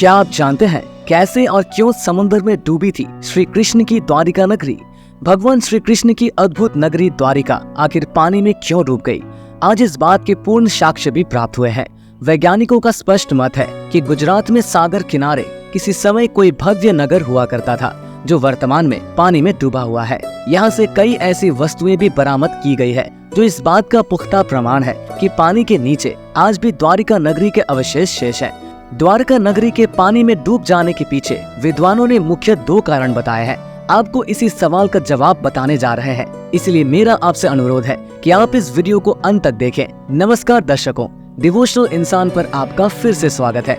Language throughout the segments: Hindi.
क्या आप जानते हैं कैसे और क्यों समुद्र में डूबी थी श्री कृष्ण की द्वारिका नगरी? भगवान श्री कृष्ण की अद्भुत नगरी द्वारिका आखिर पानी में क्यों डूब गई? आज इस बात के पूर्ण साक्ष्य भी प्राप्त हुए हैं। वैज्ञानिकों का स्पष्ट मत है कि गुजरात में सागर किनारे किसी समय कोई भव्य नगर हुआ करता था जो वर्तमान में पानी में डूबा हुआ है। यहाँ से कई ऐसी वस्तुएं भी बरामद की गई है जो इस बात का पुख्ता प्रमाण है कि पानी के नीचे आज भी द्वारिका नगरी के अवशेष शेष है। द्वारका नगरी के पानी में डूब जाने के पीछे विद्वानों ने मुख्य 2 कारण बताए हैं। आपको इसी सवाल का जवाब बताने जा रहे हैं, इसलिए मेरा आपसे अनुरोध है कि आप इस वीडियो को अंत तक देखें। नमस्कार दर्शकों, डिवोशनल इंसान पर आपका फिर से स्वागत है।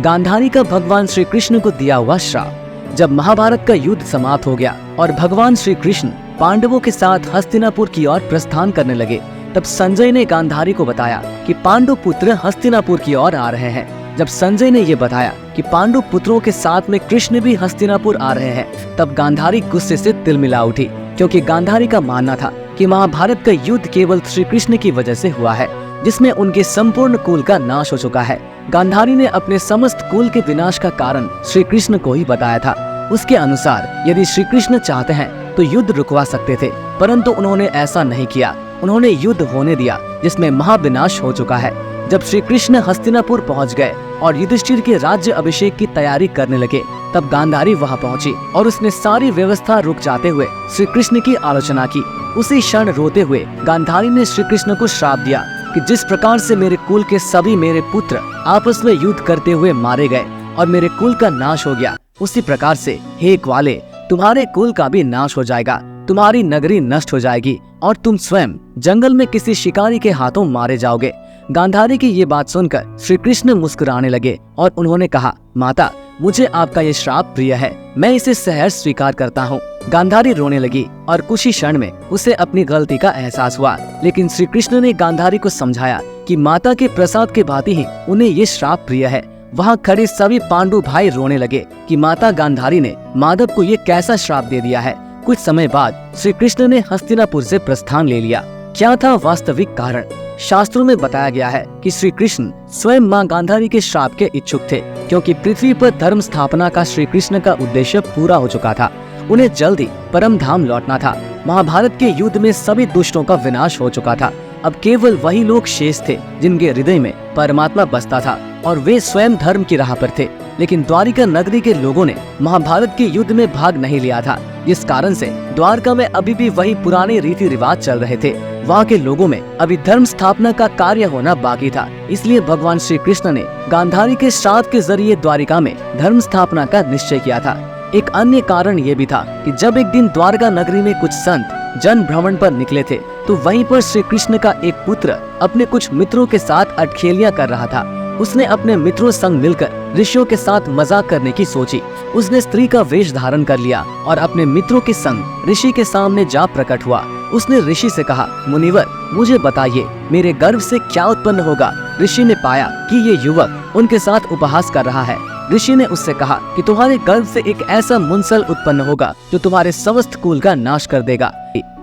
गांधारी का भगवान श्री कृष्ण को दिया हुआ श्राप। जब महाभारत का युद्ध समाप्त हो गया और भगवान श्री कृष्ण पांडवों के साथ हस्तिनापुर की ओर प्रस्थान करने लगे, तब संजय ने गांधारी को बताया कि पांडु पुत्र हस्तिनापुर की ओर आ रहे हैं। जब संजय ने ये बताया कि पांडु पुत्रों के साथ में कृष्ण भी हस्तिनापुर आ रहे हैं, तब गांधारी गुस्से से तिलमिला उठी, क्योंकि गांधारी का मानना था कि महाभारत का युद्ध केवल श्री कृष्ण की वजह से हुआ है, जिसमें उनके संपूर्ण कुल का नाश हो चुका है। गांधारी ने अपने समस्त कुल के विनाश का कारण श्री कृष्ण को ही बताया था। उसके अनुसार यदि श्री कृष्ण चाहते हैं तो युद्ध रुकवा सकते थे, परंतु उन्होंने ऐसा नहीं किया। उन्होंने युद्ध होने दिया जिसमें महाविनाश हो चुका है। जब श्री कृष्ण हस्तिनापुर पहुंच गए और युधिष्ठिर के राज्य अभिषेक की तैयारी करने लगे, तब गांधारी वहां पहुंची और उसने सारी व्यवस्था रुक जाते हुए श्री कृष्ण की आलोचना की। उसी क्षण रोते हुए गांधारी ने श्री कृष्ण को श्राप दिया कि जिस प्रकार से मेरे कुल के सभी मेरे पुत्र आपस में युद्ध करते हुए मारे गए और मेरे कुल का नाश हो गया, उसी प्रकार से हे ग्वाले, तुम्हारे कुल का भी नाश हो जाएगा। तुम्हारी नगरी नष्ट हो जाएगी और तुम स्वयं जंगल में किसी शिकारी के हाथों मारे जाओगे। गांधारी की ये बात सुनकर श्री कृष्ण मुस्कुराने लगे और उन्होंने कहा, माता, मुझे आपका ये श्राप प्रिय है, मैं इसे सहर्ष स्वीकार करता हूँ। गांधारी रोने लगी और कुछ ही क्षण में उसे अपनी गलती का एहसास हुआ, लेकिन श्री कृष्ण ने गांधारी को समझाया कि माता के प्रसाद के भांति ही उन्हें ये श्राप प्रिय है। वहाँ खड़े सभी पांडु भाई रोने लगे कि माता गांधारी ने माधव को ये कैसा श्राप दे दिया है। कुछ समय बाद श्री कृष्ण ने हस्तिनापुर से प्रस्थान ले लिया। क्या था वास्तविक कारण? शास्त्रों में बताया गया है कि श्री कृष्ण स्वयं मां गांधारी के श्राप के इच्छुक थे, क्योंकि पृथ्वी पर धर्म स्थापना का श्री कृष्ण का उद्देश्य पूरा हो चुका था। उन्हें जल्दी परम धाम लौटना था। महाभारत के युद्ध में सभी दुष्टों का विनाश हो चुका था। अब केवल वही लोग शेष थे जिनके हृदय में परमात्मा बसता था और वे स्वयं धर्म की राह पर थे। लेकिन द्वारिका नगरी के लोगों ने महाभारत के युद्ध में भाग नहीं लिया था, जिस कारण से द्वारका में अभी भी वही पुराने रीति रिवाज चल रहे थे। वहाँ के लोगों में अभी धर्म स्थापना का कार्य होना बाकी था। इसलिए भगवान श्री कृष्ण ने गांधारी के श्राप के जरिए द्वारिका में धर्म स्थापना का निश्चय किया था। एक अन्य कारण ये भी था कि जब एक दिन द्वारका नगरी में कुछ संत जन भ्रमण पर निकले थे, तो वहीं पर श्री कृष्ण का एक पुत्र अपने कुछ मित्रों के साथ अटखेलियां कर रहा था। उसने अपने मित्रों संग मिलकर ऋषियों के साथ मजाक करने की सोची। उसने स्त्री का वेश धारण कर लिया और अपने मित्रों के संग ऋषि के सामने जा प्रकट हुआ। उसने ऋषि से कहा, मुनिवर, मुझे बताइए मेरे गर्भ से क्या उत्पन्न होगा। ऋषि ने पाया कि ये युवक उनके साथ उपहास कर रहा है। ऋषि ने उससे कहा कि तुम्हारे गर्भ से एक ऐसा मुंसल उत्पन्न होगा जो तुम्हारे समस्त कुल का नाश कर देगा।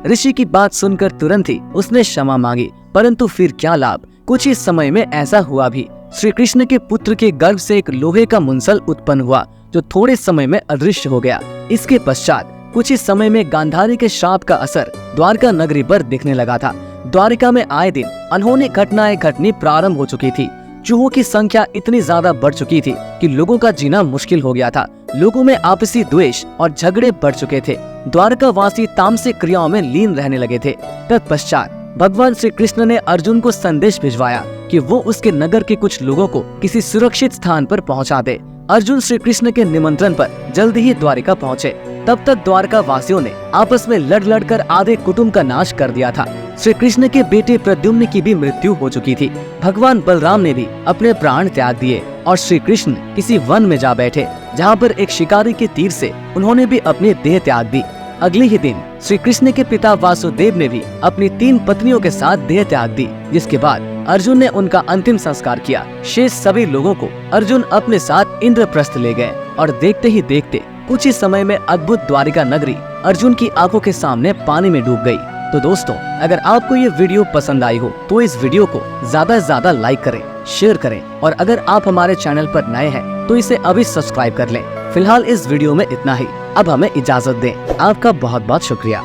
ऋषि की बात सुनकर तुरंत ही उसने क्षमा मांगी, परंतु फिर क्या लाभ? कुछ ही समय में ऐसा हुआ भी। श्री कृष्ण के पुत्र के गर्भ से एक लोहे का मुंसल उत्पन्न हुआ जो थोड़े समय में अदृश्य हो गया। इसके पश्चात कुछ ही समय में गांधारी के श्राप का असर द्वारका नगरी पर दिखने लगा था। द्वारिका में आए दिन अनहोनी घटनाएं घटनी प्रारंभ हो चुकी थी। चूहों की संख्या इतनी ज्यादा बढ़ चुकी थी कि लोगों का जीना मुश्किल हो गया था। लोगों में आपसी द्वेष और झगड़े बढ़ चुके थे। द्वारका वासी तामसिक क्रियाओं में लीन रहने लगे थे। तत्पश्चात भगवान श्री कृष्ण ने अर्जुन को संदेश भिजवाया कि वो उसके नगर के कुछ लोगों को किसी सुरक्षित स्थान पर पहुंचा दे। अर्जुन श्री कृष्ण के निमंत्रण पर जल्दी ही द्वारिका पहुंचे। तब तक द्वारका वासियों ने आपस में लड़ कर आधे कुटुंब का नाश कर दिया था। श्री कृष्ण के बेटे प्रद्युम्न की भी मृत्यु हो चुकी थी। भगवान बलराम ने भी अपने प्राण त्याग दिए और श्री कृष्ण किसी वन में जा बैठे, जहाँ पर एक शिकारी के तीर से उन्होंने भी अपनी देह त्याग दी। अगले ही दिन श्री कृष्ण के पिता वासुदेव ने भी अपनी 3 पत्नियों के साथ देह त्याग दी, जिसके बाद अर्जुन ने उनका अंतिम संस्कार किया। शेष सभी लोगों को अर्जुन अपने साथ इंद्रप्रस्थ ले गए और देखते ही देखते कुछ ही समय में अद्भुत द्वारिका नगरी अर्जुन की आंखों के सामने पानी में डूब गई। तो दोस्तों, अगर आपको ये वीडियो पसंद आई हो तो इस वीडियो को ज्यादा से ज्यादा लाइक करें, शेयर करें और अगर आप हमारे चैनल पर नए हैं तो इसे अभी सब्सक्राइब कर लें। फिलहाल इस वीडियो में इतना ही। अब हमें इजाजत दें। आपका बहुत बहुत शुक्रिया।